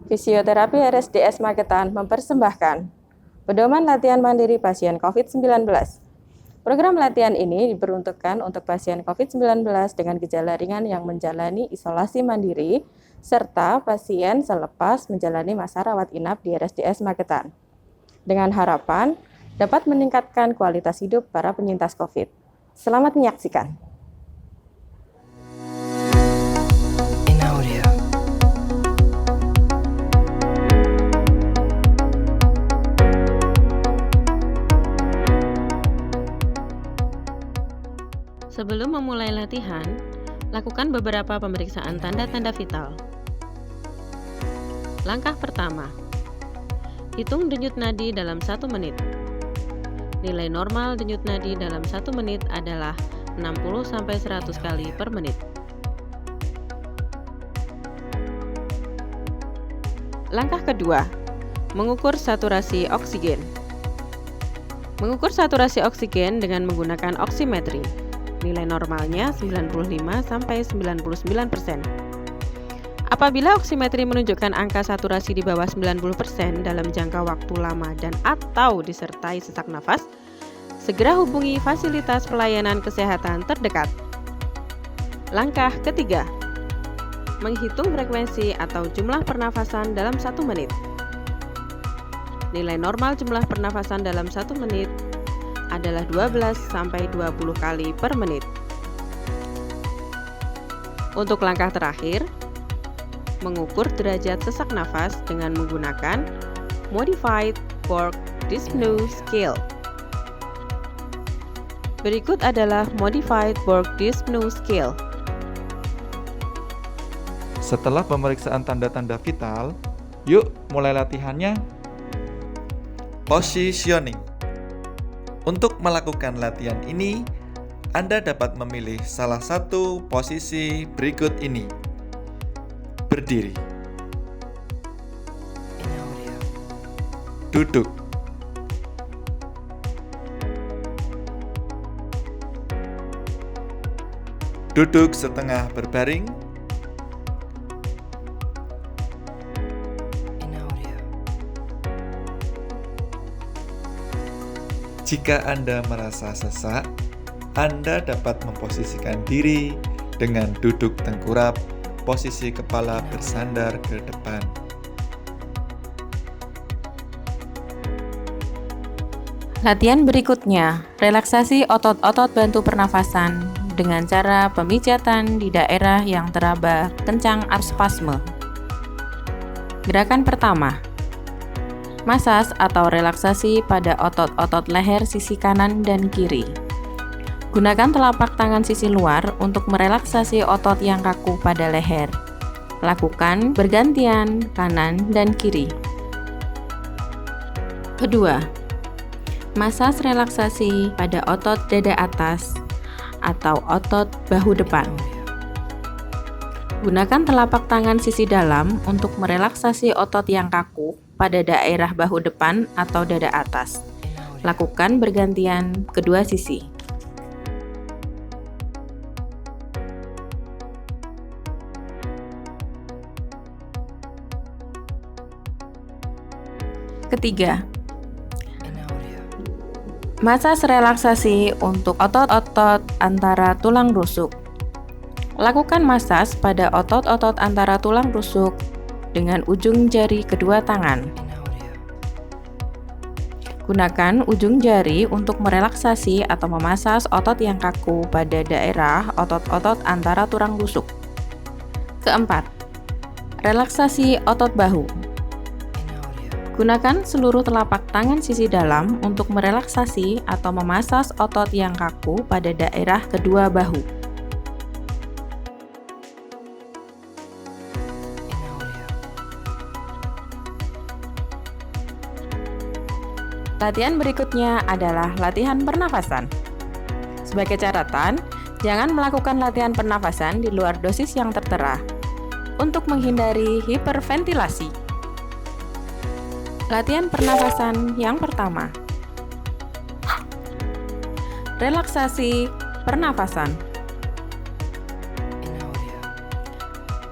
Fisioterapi RSDS Magetan mempersembahkan pedoman latihan mandiri pasien COVID-19. Program latihan ini diperuntukkan untuk pasien COVID-19 dengan gejala ringan yang menjalani isolasi mandiri serta pasien selepas menjalani masa rawat inap di RSDS Magetan, dengan harapan dapat meningkatkan kualitas hidup para penyintas COVID. Selamat menyaksikan. Sebelum memulai latihan, lakukan beberapa pemeriksaan tanda-tanda vital. Langkah pertama, hitung denyut nadi dalam 1 menit. Nilai normal denyut nadi dalam 1 menit adalah 60-100 kali per menit. Langkah kedua, mengukur saturasi oksigen. Mengukur saturasi oksigen dengan menggunakan oksimetri. Nilai normalnya 95-99%. Apabila oksimetri menunjukkan angka saturasi di bawah 90% dalam jangka waktu lama dan atau disertai sesak nafas, segera hubungi fasilitas pelayanan kesehatan terdekat. Langkah ketiga, menghitung frekuensi atau jumlah pernafasan dalam 1 menit. Nilai normal jumlah pernafasan dalam 1 menit adalah 12-20 kali per menit. Untuk langkah terakhir, mengukur derajat sesak nafas dengan menggunakan Modified Borg Dyspnea Scale. Berikut adalah Modified Borg Dyspnea Scale. Setelah pemeriksaan tanda-tanda vital, yuk mulai latihannya. Positioning. Untuk melakukan latihan ini, Anda dapat memilih salah satu posisi berikut ini. Berdiri, duduk, duduk setengah berbaring, jika Anda merasa sesak, Anda dapat memposisikan diri dengan duduk tengkurap, posisi kepala bersandar ke depan. Latihan berikutnya, relaksasi otot-otot bantu pernafasan dengan cara pemijatan di daerah yang teraba kencang spasme. Gerakan pertama, masas atau relaksasi pada otot-otot leher sisi kanan dan kiri. Gunakan telapak tangan sisi luar untuk merelaksasi otot yang kaku pada leher. Lakukan bergantian kanan dan kiri. Kedua, masas relaksasi pada otot dada atas atau otot bahu depan. Gunakan telapak tangan sisi dalam untuk merelaksasi otot yang kaku pada daerah bahu depan atau dada atas. Lakukan bergantian kedua sisi. Ketiga, masas relaksasi untuk otot-otot antara tulang rusuk. Lakukan masas pada otot-otot antara tulang rusuk dengan ujung jari kedua tangan. Gunakan ujung jari untuk merelaksasi atau memasas otot yang kaku pada daerah otot-otot antara tulang rusuk. Keempat, relaksasi otot bahu. Gunakan seluruh telapak tangan sisi dalam untuk merelaksasi atau memasas otot yang kaku pada daerah kedua bahu. Latihan berikutnya adalah latihan pernafasan. Sebagai catatan, jangan melakukan latihan pernafasan di luar dosis yang tertera untuk menghindari hiperventilasi. Latihan pernafasan yang pertama, relaksasi pernafasan.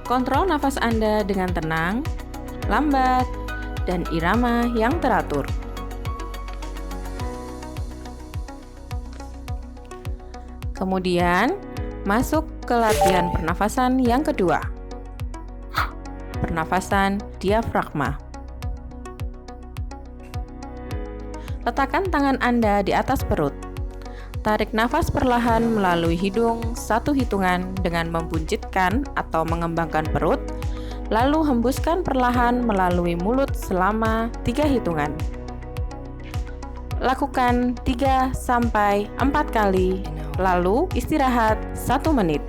Kontrol nafas Anda dengan tenang lambat, dan irama yang teratur. Kemudian, masuk ke latihan pernafasan yang kedua. Pernafasan diafragma. Letakkan tangan Anda di atas perut. Tarik nafas perlahan melalui hidung 1 hitungan dengan membuncitkan atau mengembangkan perut, lalu hembuskan perlahan melalui mulut selama 3 hitungan. Lakukan 3-4 kali, lalu istirahat 1 menit.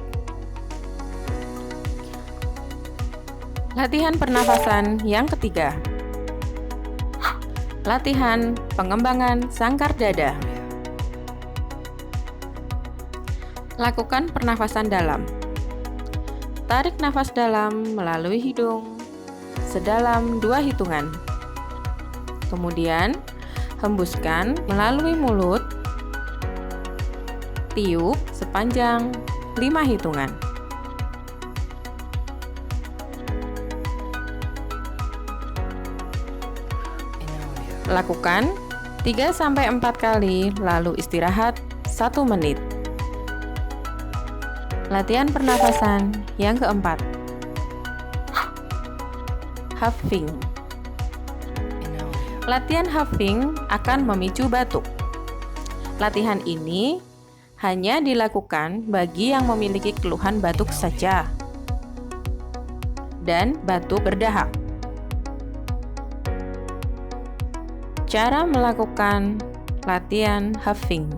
Latihan pernafasan yang ketiga. Latihan pengembangan sangkar dada. Lakukan pernafasan dalam. Tarik nafas dalam melalui hidung sedalam 2 hitungan. Kemudian, hembuskan melalui mulut, tiup sepanjang 5 hitungan. Lakukan 3-4 kali, lalu istirahat 1 menit. Latihan pernafasan yang keempat. Huffing. Latihan huffing akan memicu batuk. Latihan ini hanya dilakukan bagi yang memiliki keluhan batuk saja dan batuk berdahak. Cara melakukan latihan huffing.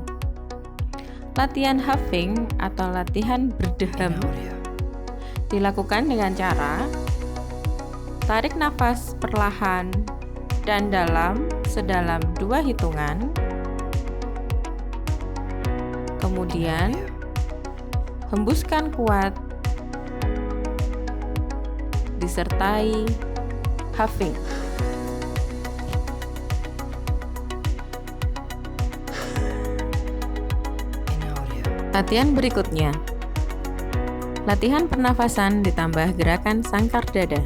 Latihan huffing atau latihan berdeham dilakukan dengan cara tarik nafas perlahan dan dalam sedalam 2 hitungan. Kemudian hembuskan kuat disertai huffing. Latihan berikutnya. Latihan pernafasan ditambah gerakan sangkar dada.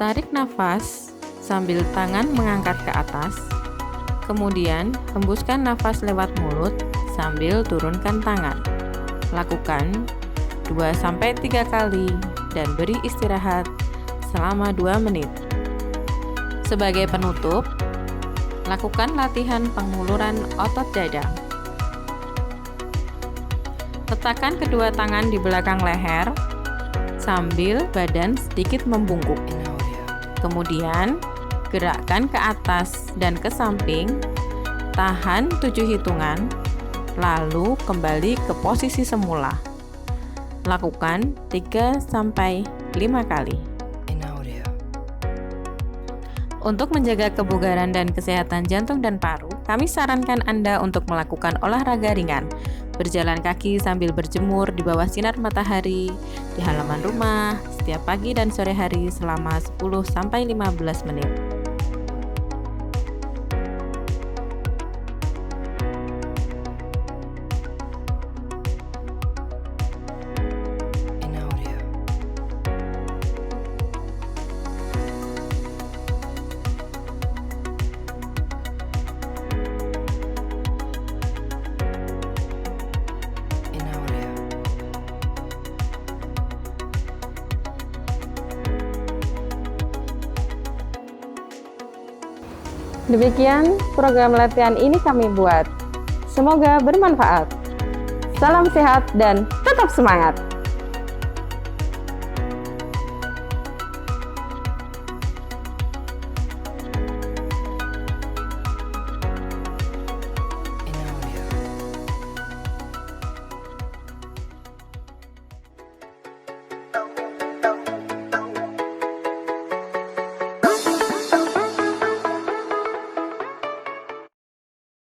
Tarik nafas sambil tangan mengangkat ke atas. Kemudian, hembuskan nafas lewat mulut sambil turunkan tangan. Lakukan 2-3 kali dan beri istirahat selama 2 menit. Sebagai penutup, lakukan latihan penguluran otot dada. Letakkan kedua tangan di belakang leher sambil badan sedikit membungkuk. Kemudian, gerakkan ke atas dan ke samping, tahan 7 hitungan, lalu kembali ke posisi semula. Lakukan 3-5 kali. Untuk menjaga kebugaran dan kesehatan jantung dan paru, kami sarankan Anda untuk melakukan olahraga ringan, berjalan kaki sambil berjemur di bawah sinar matahari di halaman rumah setiap pagi dan sore hari selama 10-15 menit. Demikian program latihan ini kami buat. Semoga bermanfaat. Salam sehat dan tetap semangat!